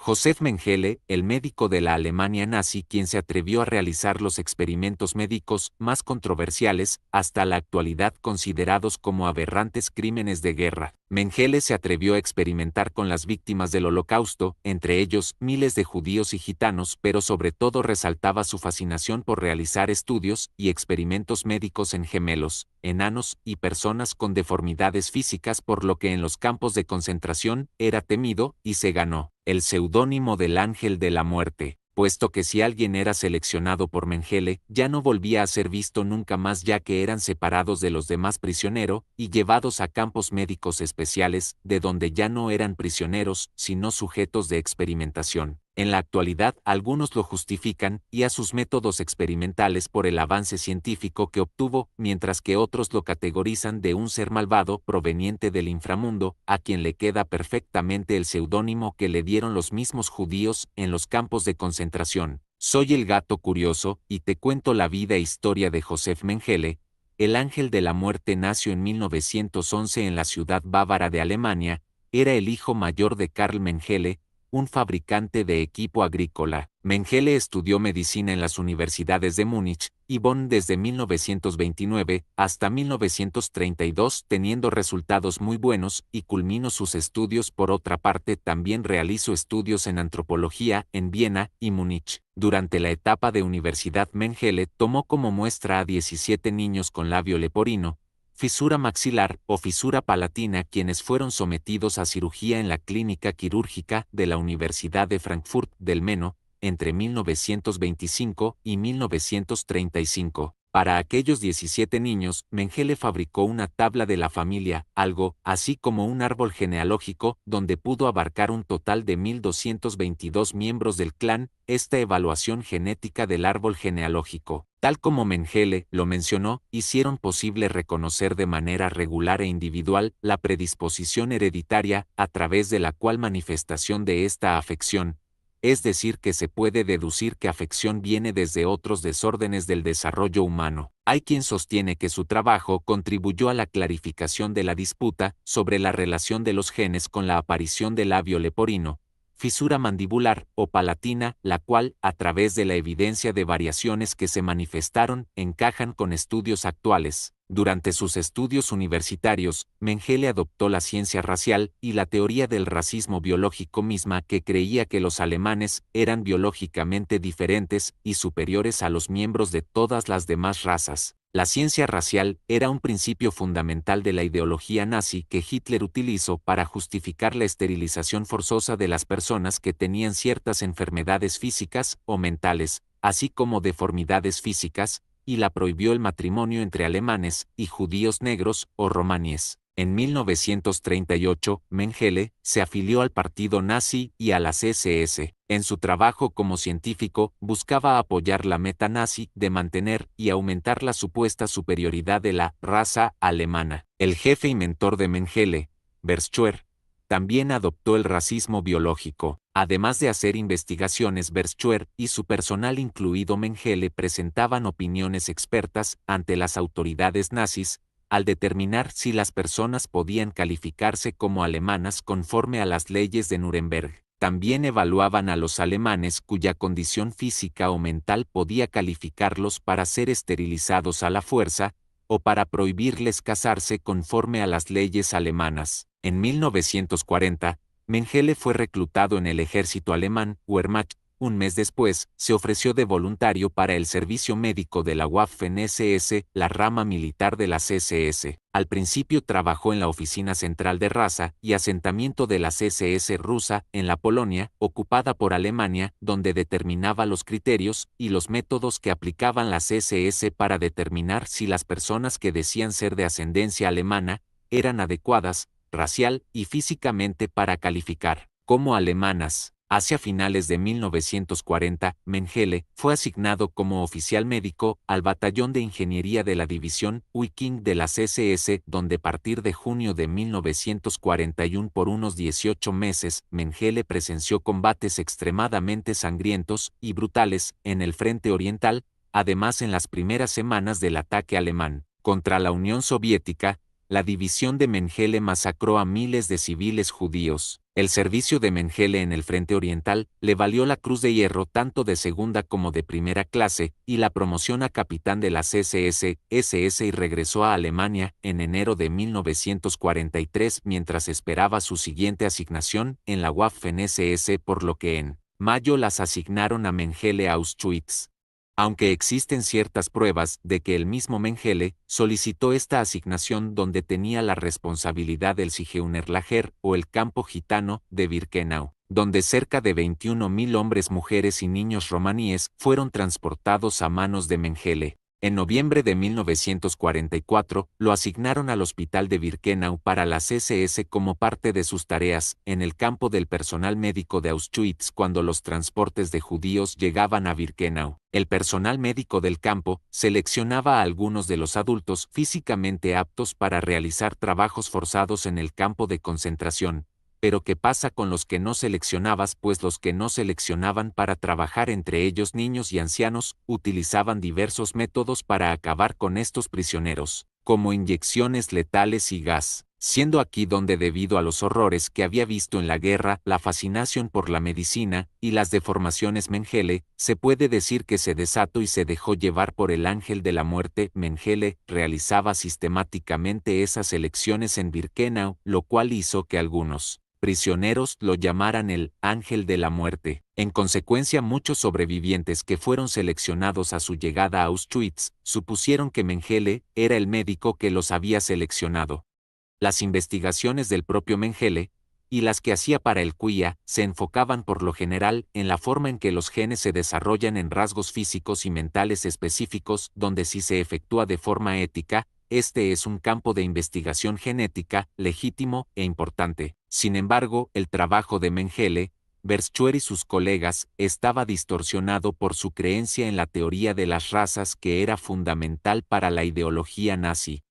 Josef Mengele, el médico de la Alemania nazi quien se atrevió a realizar los experimentos médicos más controversiales, hasta la actualidad considerados como aberrantes crímenes de guerra. Mengele se atrevió a experimentar con las víctimas del Holocausto, entre ellos miles de judíos y gitanos, pero sobre todo resaltaba su fascinación por realizar estudios y experimentos médicos en gemelos, enanos y personas con deformidades físicas, por lo que en los campos de concentración era temido y se ganó el seudónimo del Ángel de la Muerte, puesto que si alguien era seleccionado por Mengele, ya no volvía a ser visto nunca más, ya que eran separados de los demás prisioneros y llevados a campos médicos especiales, de donde ya no eran prisioneros, sino sujetos de experimentación. En la actualidad, algunos lo justifican y a sus métodos experimentales por el avance científico que obtuvo, mientras que otros lo categorizan de un ser malvado proveniente del inframundo, a quien le queda perfectamente el seudónimo que le dieron los mismos judíos en los campos de concentración. Soy el gato curioso y te cuento la vida e historia de Josef Mengele. El Ángel de la Muerte nació en 1911 en la ciudad bávara de Alemania. Era el hijo mayor de Karl Mengele, un fabricante de equipo agrícola. Mengele estudió medicina en las universidades de Múnich y Bonn desde 1929 hasta 1932, teniendo resultados muy buenos, y culminó sus estudios. Por otra parte, también realizó estudios en antropología en Viena y Múnich. Durante la etapa de universidad, Mengele tomó como muestra a 17 niños con labio leporino, fisura maxilar o fisura palatina, quienes fueron sometidos a cirugía en la clínica quirúrgica de la Universidad de Frankfurt del Meno entre 1925 y 1935. Para aquellos 17 niños, Mengele fabricó una tabla de la familia, algo así como un árbol genealógico, donde pudo abarcar un total de 1.222 miembros del clan. Esta evaluación genética del árbol genealógico, tal como Mengele lo mencionó, hicieron posible reconocer de manera regular e individual la predisposición hereditaria, a través de la cual manifestación de esta afección. Es decir, que se puede deducir que afección viene desde otros desórdenes del desarrollo humano. Hay quien sostiene que su trabajo contribuyó a la clarificación de la disputa sobre la relación de los genes con la aparición del labio leporino, fisura mandibular o palatina, la cual, a través de la evidencia de variaciones que se manifestaron, encajan con estudios actuales. Durante sus estudios universitarios, Mengele adoptó la ciencia racial y la teoría del racismo biológico misma, que creía que los alemanes eran biológicamente diferentes y superiores a los miembros de todas las demás razas. La ciencia racial era un principio fundamental de la ideología nazi que Hitler utilizó para justificar la esterilización forzosa de las personas que tenían ciertas enfermedades físicas o mentales, así como deformidades físicas, y la prohibió el matrimonio entre alemanes y judíos negros o romaníes. En 1938, Mengele se afilió al partido nazi y a las SS. En su trabajo como científico, buscaba apoyar la meta nazi de mantener y aumentar la supuesta superioridad de la raza alemana. El jefe y mentor de Mengele, Verschuer, también adoptó el racismo biológico. Además de hacer investigaciones, Verschuer y su personal, incluido Mengele, presentaban opiniones expertas ante las autoridades nazis, al determinar si las personas podían calificarse como alemanas conforme a las leyes de Nuremberg. También evaluaban a los alemanes cuya condición física o mental podía calificarlos para ser esterilizados a la fuerza, o para prohibirles casarse conforme a las leyes alemanas. En 1940, Mengele fue reclutado en el ejército alemán, Wehrmacht. Un mes después, se ofreció de voluntario para el servicio médico de la Waffen-SS, la rama militar de las SS. Al principio trabajó en la oficina central de raza y asentamiento de las SS rusa en la Polonia, ocupada por Alemania, donde determinaba los criterios y los métodos que aplicaban las SS para determinar si las personas que decían ser de ascendencia alemana eran adecuadas, racial y físicamente, para calificar como alemanas. Hacia finales de 1940, Mengele fue asignado como oficial médico al batallón de ingeniería de la división Wiking de las SS, donde a partir de junio de 1941 por unos 18 meses, Mengele presenció combates extremadamente sangrientos y brutales en el frente oriental. Además, en las primeras semanas del ataque alemán contra la Unión Soviética, La división de Mengele masacró a miles de civiles judíos. El servicio de Mengele en el Frente Oriental le valió la Cruz de Hierro tanto de segunda como de primera clase y la promoción a capitán de las SS y regresó a Alemania en enero de 1943 mientras esperaba su siguiente asignación en la Waffen-SS, por lo que en mayo las asignaron a Mengele a Auschwitz. Aunque existen ciertas pruebas de que el mismo Mengele solicitó esta asignación donde tenía la responsabilidad del Zigeunerlager o el campo gitano de Birkenau, donde cerca de 21.000 hombres, mujeres y niños romaníes fueron transportados a manos de Mengele. En noviembre de 1944, lo asignaron al hospital de Birkenau para las SS como parte de sus tareas en el campo del personal médico de Auschwitz. Cuando los transportes de judíos llegaban a Birkenau, el personal médico del campo seleccionaba a algunos de los adultos físicamente aptos para realizar trabajos forzados en el campo de concentración. Pero ¿qué pasa con los que no seleccionabas? Pues los que no seleccionaban para trabajar, entre ellos niños y ancianos, utilizaban diversos métodos para acabar con estos prisioneros, como inyecciones letales y gas, siendo aquí donde, debido a los horrores que había visto en la guerra, la fascinación por la medicina y las deformaciones Mengele, se puede decir que se desató y se dejó llevar por el ángel de la muerte. Mengele realizaba sistemáticamente esas elecciones en Birkenau, lo cual hizo que algunos prisioneros lo llamaran el ángel de la muerte. En consecuencia, muchos sobrevivientes que fueron seleccionados a su llegada a Auschwitz supusieron que Mengele era el médico que los había seleccionado. Las investigaciones del propio Mengele y las que hacía para el QIA se enfocaban por lo general en la forma en que los genes se desarrollan en rasgos físicos y mentales específicos, donde si se efectúa de forma ética, este es un campo de investigación genética legítimo e importante. Sin embargo, el trabajo de Mengele, Verschuer y sus colegas, estaba distorsionado por su creencia en la teoría de las razas, que era fundamental para la ideología nazi.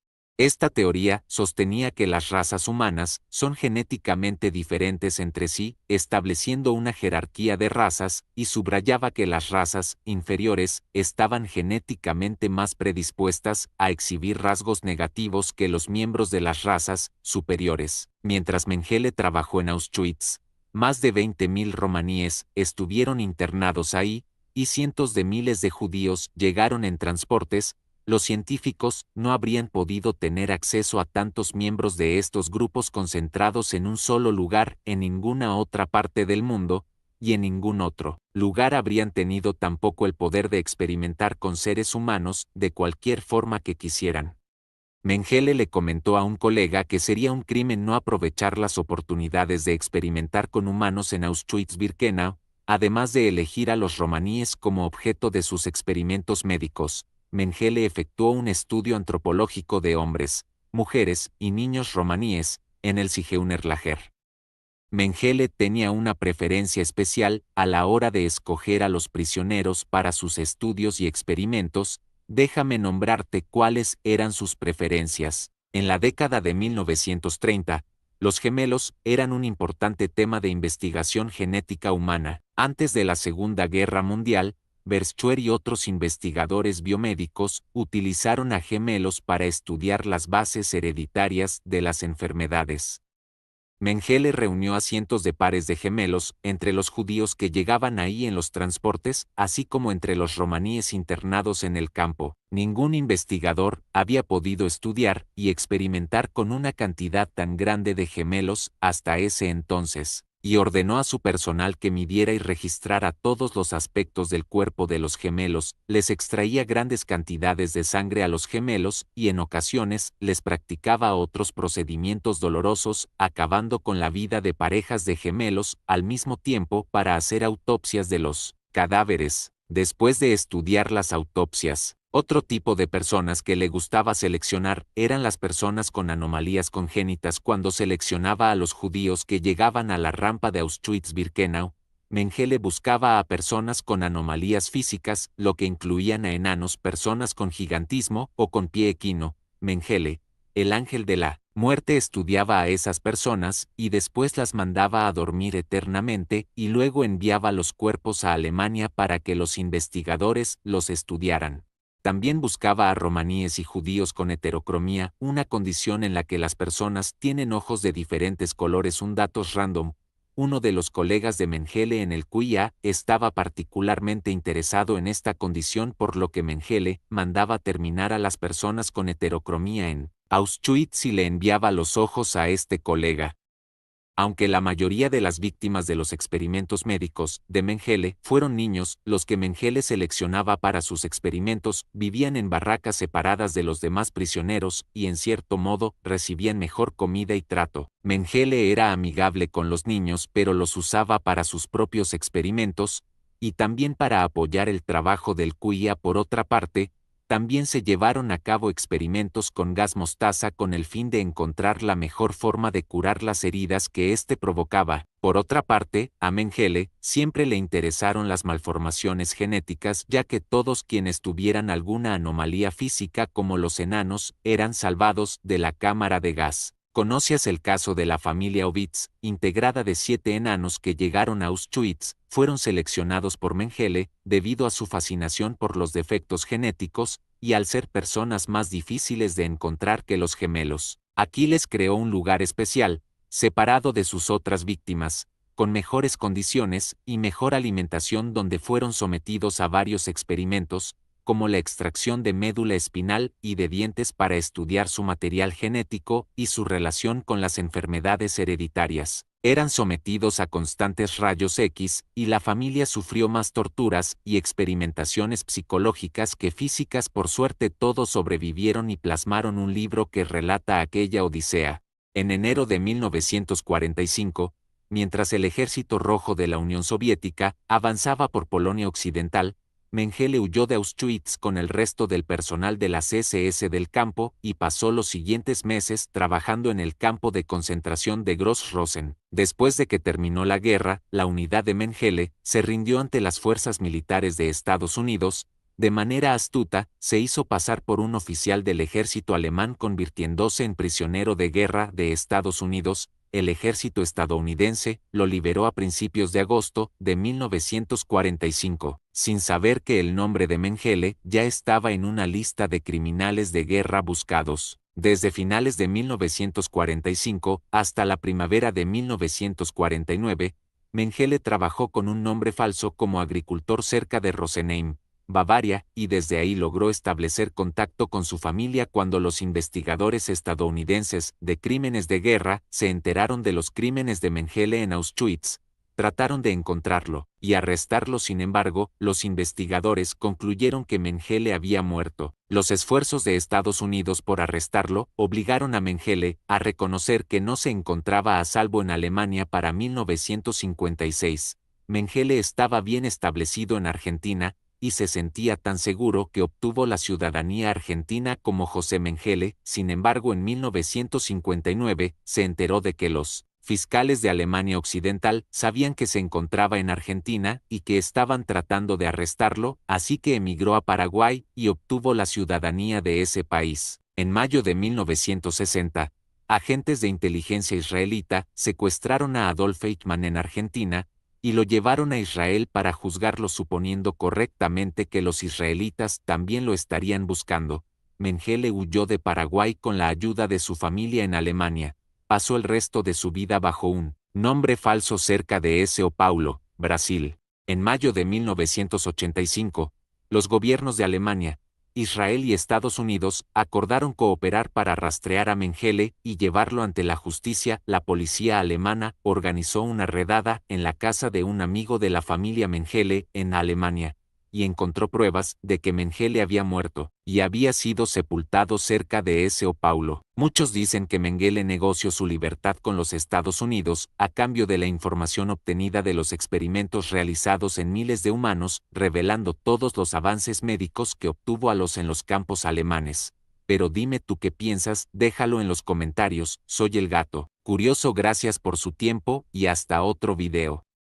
Esta teoría sostenía que las razas humanas son genéticamente diferentes entre sí, estableciendo una jerarquía de razas, y subrayaba que las razas inferiores estaban genéticamente más predispuestas a exhibir rasgos negativos que los miembros de las razas superiores. Mientras Mengele trabajó en Auschwitz, más de 20.000 romaníes estuvieron internados ahí, y cientos de miles de judíos llegaron en transportes. Los científicos no habrían podido tener acceso a tantos miembros de estos grupos concentrados en un solo lugar en ninguna otra parte del mundo, y en ningún otro lugar habrían tenido tampoco el poder de experimentar con seres humanos de cualquier forma que quisieran. Mengele le comentó a un colega que sería un crimen no aprovechar las oportunidades de experimentar con humanos en Auschwitz-Birkenau, además de elegir a los romaníes como objeto de sus experimentos médicos. Mengele efectuó un estudio antropológico de hombres, mujeres y niños romaníes en el Zigeunerlager. Mengele tenía una preferencia especial a la hora de escoger a los prisioneros para sus estudios y experimentos. Déjame nombrarte cuáles eran sus preferencias. En la década de 1930, los gemelos eran un importante tema de investigación genética humana. Antes de la Segunda Guerra Mundial, Verschuer y otros investigadores biomédicos utilizaron a gemelos para estudiar las bases hereditarias de las enfermedades. Mengele reunió a cientos de pares de gemelos entre los judíos que llegaban ahí en los transportes, así como entre los romaníes internados en el campo. Ningún investigador había podido estudiar y experimentar con una cantidad tan grande de gemelos hasta ese entonces, y ordenó a su personal que midiera y registrara todos los aspectos del cuerpo de los gemelos. Les extraía grandes cantidades de sangre a los gemelos y en ocasiones les practicaba otros procedimientos dolorosos, acabando con la vida de parejas de gemelos al mismo tiempo para hacer autopsias de los cadáveres. Después de estudiar las autopsias, otro tipo de personas que le gustaba seleccionar eran las personas con anomalías congénitas. Cuando seleccionaba a los judíos que llegaban a la rampa de Auschwitz-Birkenau, Mengele buscaba a personas con anomalías físicas, lo que incluían a enanos, personas con gigantismo o con pie equino. Mengele, el ángel de la muerte, estudiaba a esas personas y después las mandaba a dormir eternamente y luego enviaba los cuerpos a Alemania para que los investigadores los estudiaran. También buscaba a romaníes y judíos con heterocromía, una condición en la que las personas tienen ojos de diferentes colores. Un dato random. Uno de los colegas de Mengele en el QIA estaba particularmente interesado en esta condición, por lo que Mengele mandaba terminar a las personas con heterocromía en Auschwitz y le enviaba los ojos a este colega. Aunque la mayoría de las víctimas de los experimentos médicos de Mengele fueron niños, los que Mengele seleccionaba para sus experimentos vivían en barracas separadas de los demás prisioneros y, en cierto modo, recibían mejor comida y trato. Mengele era amigable con los niños, pero los usaba para sus propios experimentos y también para apoyar el trabajo del QIA. Por otra parte, también se llevaron a cabo experimentos con gas mostaza con el fin de encontrar la mejor forma de curar las heridas que éste provocaba. Por otra parte, a Mengele siempre le interesaron las malformaciones genéticas, ya que todos quienes tuvieran alguna anomalía física como los enanos eran salvados de la cámara de gas. ¿Conoces el caso de la familia Ovitz, integrada de 7 enanos que llegaron a Auschwitz? Fueron seleccionados por Mengele debido a su fascinación por los defectos genéticos y al ser personas más difíciles de encontrar que los gemelos. Aquí les creó un lugar especial, separado de sus otras víctimas, con mejores condiciones y mejor alimentación, donde fueron sometidos a varios experimentos, como la extracción de médula espinal y de dientes para estudiar su material genético y su relación con las enfermedades hereditarias. Eran sometidos a constantes rayos X y la familia sufrió más torturas y experimentaciones psicológicas que físicas. Por suerte todos sobrevivieron y plasmaron un libro que relata aquella odisea. En enero de 1945, mientras el Ejército Rojo de la Unión Soviética avanzaba por Polonia Occidental, Mengele huyó de Auschwitz con el resto del personal de las SS del campo y pasó los siguientes meses trabajando en el campo de concentración de Gross-Rosen. Después de que terminó la guerra, la unidad de Mengele se rindió ante las fuerzas militares de Estados Unidos. De manera astuta, se hizo pasar por un oficial del ejército alemán, convirtiéndose en prisionero de guerra de Estados Unidos. El ejército estadounidense lo liberó a principios de agosto de 1945, sin saber que el nombre de Mengele ya estaba en una lista de criminales de guerra buscados. Desde finales de 1945 hasta la primavera de 1949, Mengele trabajó con un nombre falso como agricultor cerca de Rosenheim, Bavaria, y desde ahí logró establecer contacto con su familia. Cuando los investigadores estadounidenses de crímenes de guerra se enteraron de los crímenes de Mengele en Auschwitz, trataron de encontrarlo y arrestarlo. Sin embargo, los investigadores concluyeron que Mengele había muerto. Los esfuerzos de Estados Unidos por arrestarlo obligaron a Mengele a reconocer que no se encontraba a salvo en Alemania. Para 1956, Mengele estaba bien establecido en Argentina y se sentía tan seguro que obtuvo la ciudadanía argentina como José Mengele. Sin embargo, en 1959 se enteró de que los fiscales de Alemania Occidental sabían que se encontraba en Argentina y que estaban tratando de arrestarlo, así que emigró a Paraguay y obtuvo la ciudadanía de ese país. En mayo de 1960, agentes de inteligencia israelita secuestraron a Adolf Eichmann en Argentina y lo llevaron a Israel para juzgarlo, suponiendo correctamente que los israelitas también lo estarían buscando. Mengele huyó de Paraguay con la ayuda de su familia en Alemania. Pasó el resto de su vida bajo un nombre falso cerca de São Paulo, Brasil. En mayo de 1985, los gobiernos de Alemania, Israel y Estados Unidos acordaron cooperar para rastrear a Mengele y llevarlo ante la justicia. La policía alemana organizó una redada en la casa de un amigo de la familia Mengele en Alemania y encontró pruebas de que Mengele había muerto y había sido sepultado cerca de São Paulo. Muchos dicen que Mengele negoció su libertad con los Estados Unidos a cambio de la información obtenida de los experimentos realizados en miles de humanos, revelando todos los avances médicos que obtuvo en los campos alemanes. Pero dime tú qué piensas, déjalo en los comentarios. Soy el Gato Curioso, gracias por su tiempo y hasta otro video.